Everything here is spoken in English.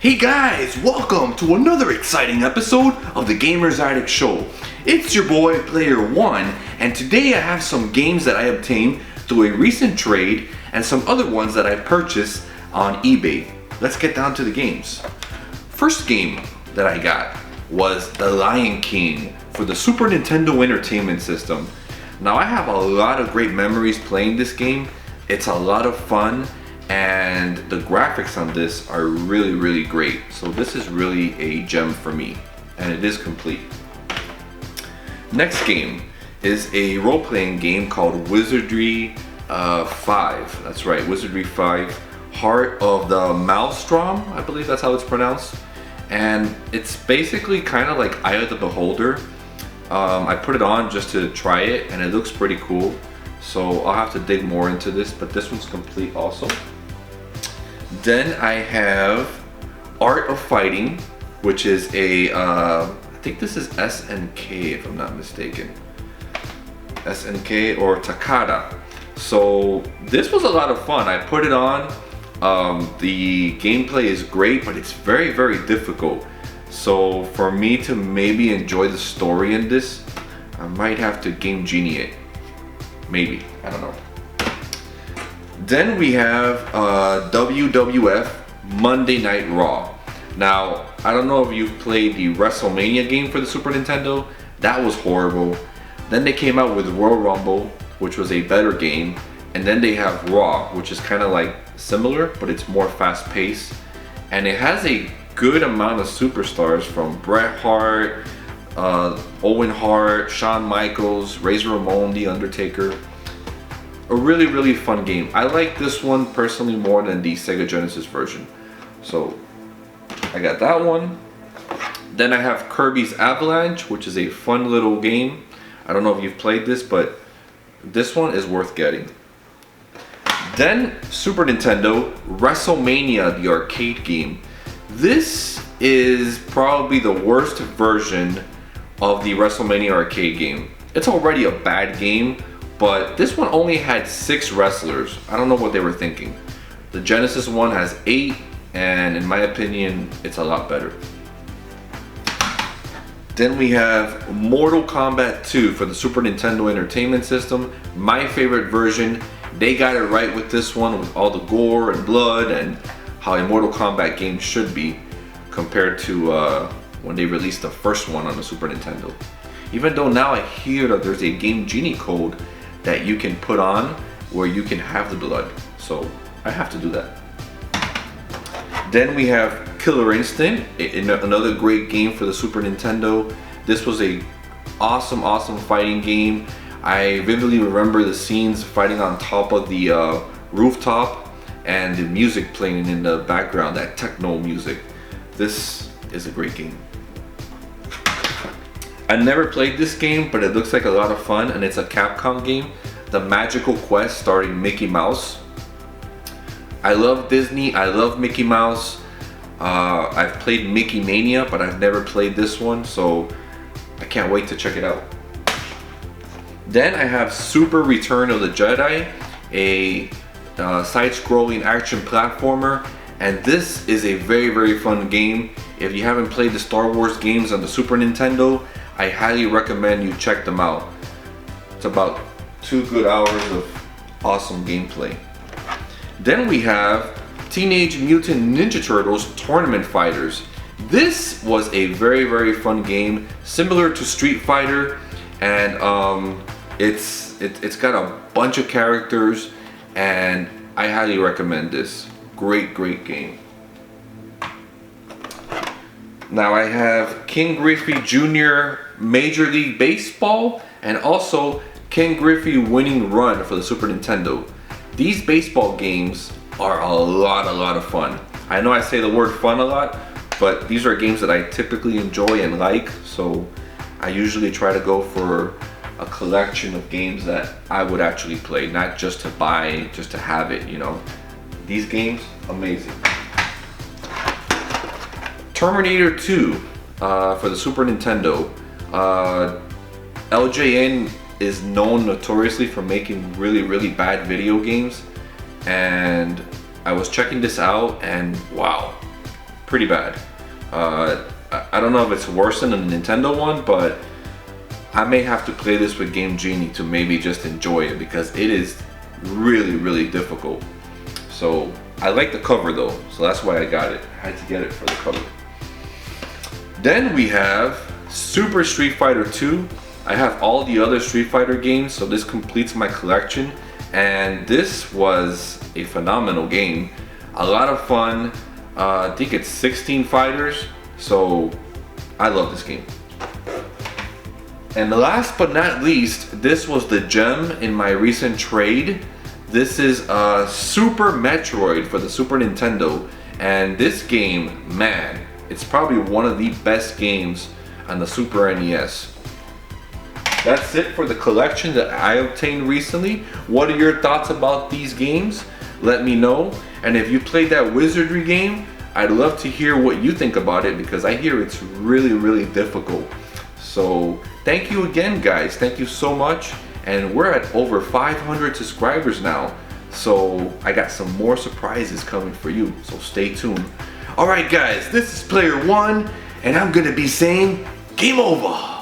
Hey guys, welcome to another exciting episode of the Gamers Addict Show. It's your boy Player One, and today I have some games that I obtained through a recent trade and some other ones that I purchased on eBay. Let's get down to the games. First game that I got was The Lion King for the Super Nintendo Entertainment System. Now I have a lot of great memories playing this game. It's a lot of fun, and the graphics on this are really great. So this is really a gem for me, and it is complete. Next game is a role-playing game called Wizardry 5. That's right, Wizardry 5, Heart of the Maelstrom, I believe that's how it's pronounced. And it's basically kind of like Eye of the Beholder. I put it on just to try it, and it looks pretty cool. So I'll have to dig more into this, but this one's complete also. Then I have Art of Fighting, which is a, I think this is SNK if I'm not mistaken. SNK or Takada. So this was a lot of fun. I put it on. The gameplay is great, but it's very difficult. So for me to maybe enjoy the story in this, I might have to Game Genie it. Maybe, I don't know. Then we have WWF Monday Night Raw. Now, I don't know if you've played the WrestleMania game for the Super Nintendo. That was horrible. Then they came out with Royal Rumble, which was a better game. And then they have Raw, which is kind of like similar, but it's more fast paced. And it has a good amount of superstars from Bret Hart, Owen Hart, Shawn Michaels, Razor Ramon, The Undertaker. A really fun game. I like this one personally more than the Sega Genesis version. So I got that one. Then I have Kirby's Avalanche, which is a fun little game. I don't know if you've played this, but this one is worth getting. Then Super Nintendo WrestleMania, the arcade game. This is probably the worst version of the WrestleMania arcade game. It's already a bad game, but this one only had 6 wrestlers. I don't know what they were thinking. The Genesis one has 8, and in my opinion, it's a lot better. Then we have Mortal Kombat 2 for the Super Nintendo Entertainment System. My favorite version. They got it right with this one, with all the gore and blood and how a Mortal Kombat game should be, compared to when they released the first one on the Super Nintendo. Even though now I hear that there's a Game Genie code that you can put on where you can have the blood. So I have to do that. Then we have Killer Instinct, another great game for the Super Nintendo. This was a awesome fighting game. I vividly remember the scenes fighting on top of the rooftop and the music playing in the background, that techno music. This is a great game. I never played this game, but it looks like a lot of fun, and it's a Capcom game, The Magical Quest, starring Mickey Mouse. I love Disney, I love Mickey Mouse. I've played Mickey Mania, but I've never played this one, so I can't wait to check it out. Then I have Super Return of the Jedi, a side-scrolling action platformer, and this is a very fun game. If you haven't played the Star Wars games on the Super Nintendo, I highly recommend you check them out. It's about 2 good hours of awesome gameplay. Then we have Teenage Mutant Ninja Turtles Tournament Fighters. This was a very fun game, similar to Street Fighter, and it's got a bunch of characters, and I highly recommend this. Great game. Now I have King Griffey Jr. Major League Baseball, and also King Griffey Winning Run for the Super Nintendo. These baseball games are a lot of fun. I know I say the word fun a lot, but these are games that I typically enjoy and like, so I usually try to go for a collection of games that I would actually play, not just to buy, just to have it, you know. These games, amazing. Terminator 2 for the Super Nintendo. LJN is known notoriously for making really bad video games, and I was checking this out, and wow, pretty bad. I don't know if it's worse than the Nintendo one, but I may have to play this with Game Genie to maybe just enjoy it, because it is really difficult. So I like the cover though, so that's why I got it. I had to get it for the cover. Then we have Super Street Fighter 2. I have all the other Street Fighter games, so this completes my collection. And this was a phenomenal game. A lot of fun. I think it's 16 fighters, so I love this game. And last but not least, this was the gem in my recent trade. This is Super Metroid for the Super Nintendo. And this game, man, it's probably one of the best games on the Super NES. That's it for the collection that I obtained recently. What are your thoughts about these games? Let me know. And if you played that Wizardry game, I'd love to hear what you think about it, because I hear it's really difficult. So thank you again, guys. Thank you so much. And we're at over 500 subscribers now. So I got some more surprises coming for you. So stay tuned. All right, guys, this is Player One, and I'm gonna be saying game over.